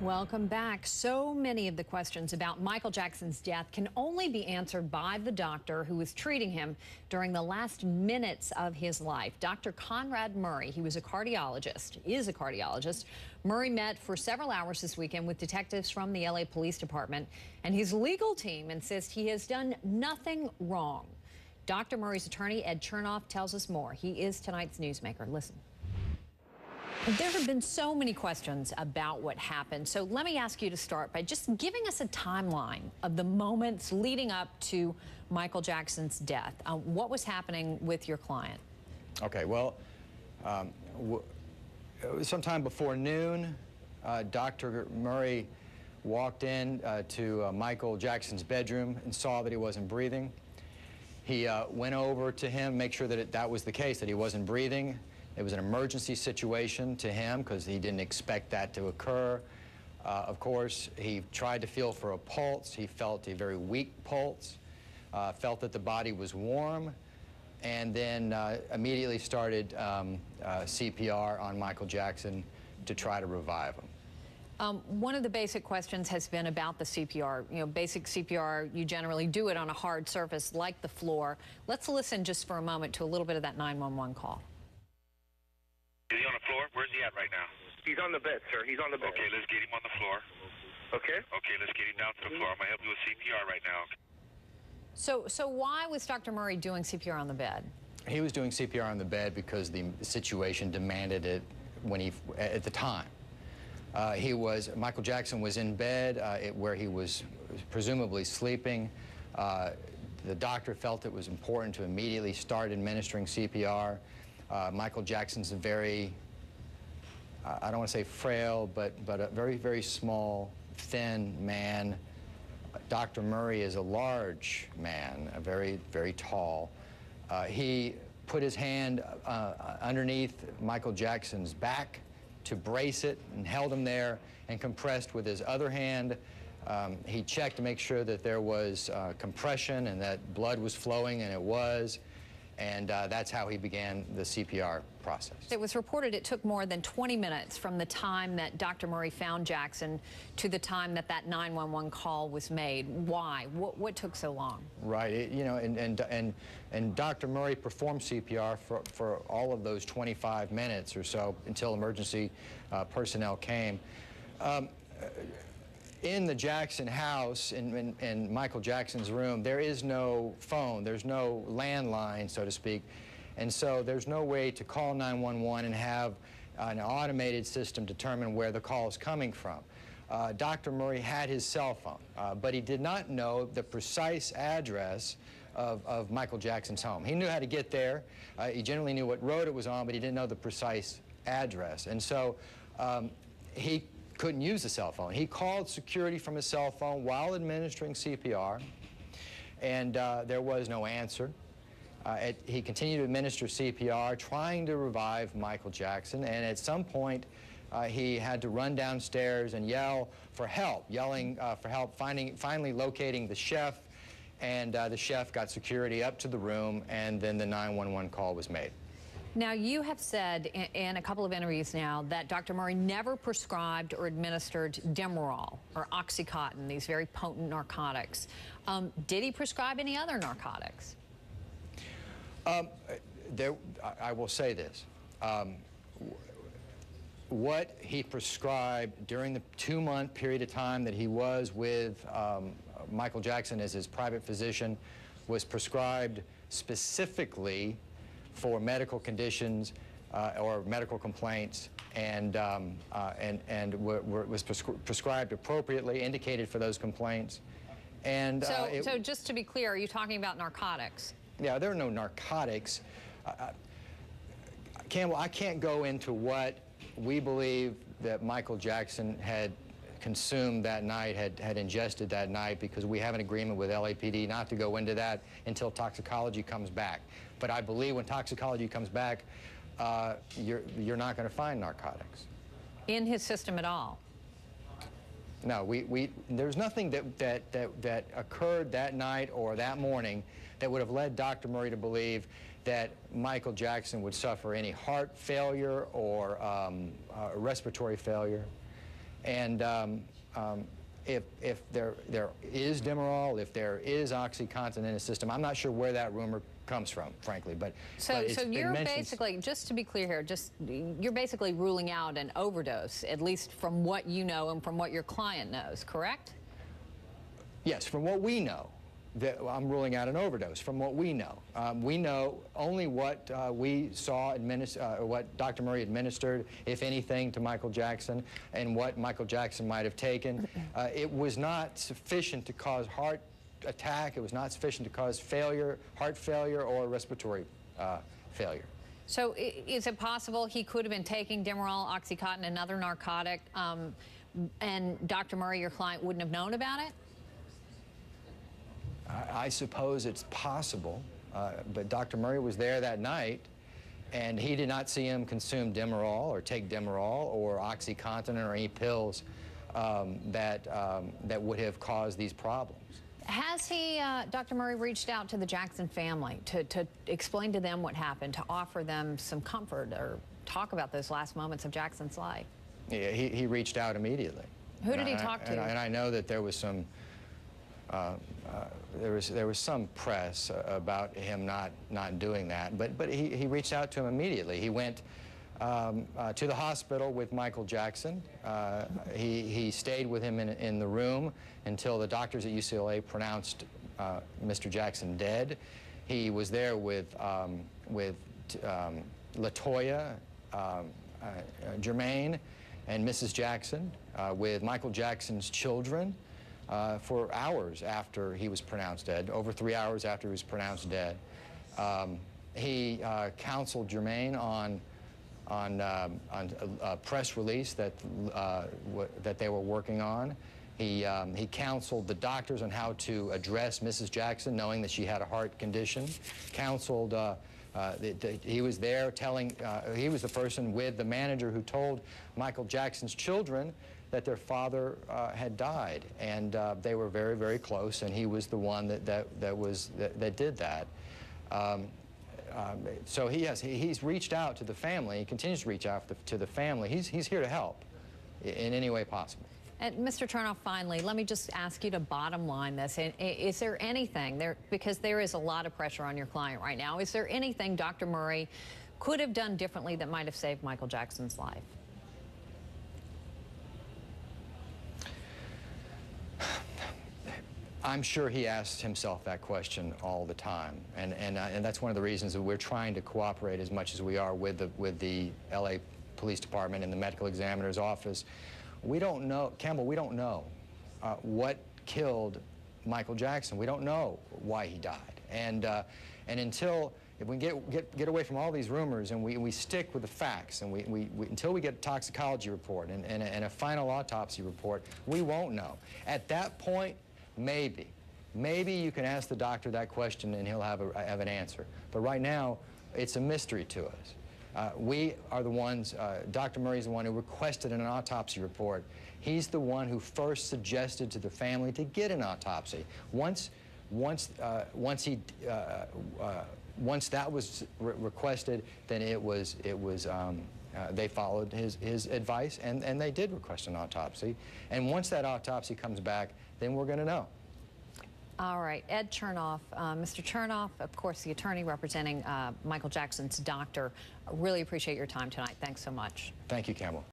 Welcome back. So many of the questions about Michael Jackson's death can only be answered by the doctor who was treating him during the last minutes of his life. Dr. Conrad Murray, he was a cardiologist, is a cardiologist. Murray met for several hours this weekend with detectives from the LA Police Department, and his legal team insists he has done nothing wrong. Dr. Murray's attorney, Ed Chernoff, tells us more. He is tonight's newsmaker. Listen. There have been so many questions about what happened, so let me ask you to start by just giving us a timeline of the moments leading up to Michael Jackson's death. What was happening with your client? Okay, well, sometime before noon, Dr. Murray walked in to Michael Jackson's bedroom and saw that he wasn't breathing. He went over to him, make sure that that was the case, that he wasn't breathing. It was an emergency situation to him because he didn't expect that to occur. Of course, he tried to feel for a pulse. He felt a very weak pulse, felt that the body was warm, and then immediately started CPR on Michael Jackson to try to revive him. One of the basic questions has been about the CPR. You know, basic CPR, you generally do it on a hard surface like the floor. Let's listen just for a moment to a little bit of that 911 call. Is he on the floor? Where's he at right now? He's on the bed, sir. He's on the bed. Okay, let's get him on the floor. Okay. Okay, let's get him down to the floor. I'm going to help you with CPR right now. So why was Dr. Murray doing CPR on the bed? He was doing CPR on the bed because the situation demanded it at the time. Michael Jackson was in bed where he was presumably sleeping. The doctor felt it was important to immediately start administering CPR. Michael Jackson's a very, I don't want to say frail, but a very, very small, thin man. Dr. Murray is a large man, a very, very tall. He put his hand underneath Michael Jackson's back to brace it and held him there and compressed with his other hand. He checked to make sure that there was compression and that blood was flowing, and it was. And that's how he began the CPR process. It was reported it took more than 20 minutes from the time that Dr. Murray found Jackson to the time that that 911 call was made. Why? What took so long? Right. You know, and Dr. Murray performed CPR for all of those 25 minutes or so until emergency personnel came. In the Jackson house, in Michael Jackson's room, there is no phone, there's no landline, so to speak, and so there's no way to call 911 and have an automated system determine where the call is coming from. Dr. Murray had his cell phone, but he did not know the precise address of Michael Jackson's home. He knew how to get there. He generally knew what road it was on, but he didn't know the precise address, and so he couldn't use the cell phone. He called security from his cell phone while administering CPR, and there was no answer. He continued to administer CPR, trying to revive Michael Jackson, and at some point he had to run downstairs and yell for help, finally locating the chef, and the chef got security up to the room, and then the 911 call was made. Now, you have said in a couple of interviews now that Dr. Murray never prescribed or administered Demerol or Oxycontin, these very potent narcotics. Did he prescribe any other narcotics? I will say this. What he prescribed during the 2-month period of time that he was with Michael Jackson as his private physician was prescribed specifically for medical conditions or medical complaints, and was prescribed appropriately, indicated for those complaints. And so just to be clear, are you talking about narcotics? Yeah, there are no narcotics. Campbell, I can't go into what we believe that Michael Jackson had consumed that night, had ingested that night, because we have an agreement with LAPD not to go into that until toxicology comes back. But I believe when toxicology comes back, you're not going to find narcotics in his system at all. No, there's nothing that occurred that night or that morning that would have led Dr. Murray to believe that Michael Jackson would suffer any heart failure or respiratory failure. And if there is Demerol, if there is OxyContin in the system, I'm not sure where that rumor comes from, frankly. But so you're basically, just to be clear here, you're basically ruling out an overdose, at least from what you know and from what your client knows, correct? Yes, from what we know. I'm ruling out an overdose from what we know. We know only what we saw, what Dr. Murray administered, if anything, to Michael Jackson, and what Michael Jackson might have taken. It was not sufficient to cause heart attack. It was not sufficient to cause failure, heart failure, or respiratory failure. So is it possible he could have been taking Demerol, OxyContin, another narcotic, and Dr. Murray, your client, wouldn't have known about it? I suppose it's possible, but Dr. Murray was there that night, and he did not see him consume Demerol or take Demerol or OxyContin or any pills that would have caused these problems. Has he, Dr. Murray, reached out to the Jackson family to explain to them what happened, to offer them some comfort or talk about those last moments of Jackson's life? Yeah, he reached out immediately. Who did he talk to? And I know that there was some there was some press about him not doing that, but he reached out to him immediately. He went to the hospital with Michael Jackson. He stayed with him in the room until the doctors at UCLA pronounced Mr. Jackson dead. He was there with LaToya, Jermaine, and Mrs. Jackson, with Michael Jackson's children, for hours after he was pronounced dead, over 3 hours after he was pronounced dead. He counseled Jermaine on a press release that they were working on. He counseled the doctors on how to address Mrs. Jackson, knowing that she had a heart condition. Counseled, he was there telling, he was the person with the manager who told Michael Jackson's children that their father had died, and they were very, very close, and he was the one that did that. So he's reached out to the family. He continues to reach out to the family. He's here to help in any way possible. And Mr. Chernoff, finally, let me just ask you to bottom line this. Is there anything there, because there is a lot of pressure on your client right now, is there anything Dr. Murray could have done differently that might have saved Michael Jackson's life? I'm sure he asks himself that question all the time, and that's one of the reasons that we're trying to cooperate as much as we are with the LA Police Department and the medical examiner's office. We don't know, Campbell, we don't know what killed Michael Jackson. We don't know why he died, and until if we get away from all these rumors and we stick with the facts, and until we get a toxicology report and a final autopsy report, we won't know. At that point, maybe you can ask the doctor that question and he'll have an answer. But right now, it's a mystery to us. We are the ones, Dr. Murray's the one who requested an autopsy report. He's the one who first suggested to the family to get an autopsy. Once that was requested, then they followed his advice, and they did request an autopsy. And once that autopsy comes back, then we're going to know. All right, Ed Chernoff. Mr. Chernoff, of course, the attorney representing Michael Jackson's doctor. I really appreciate your time tonight. Thanks so much. Thank you, Campbell.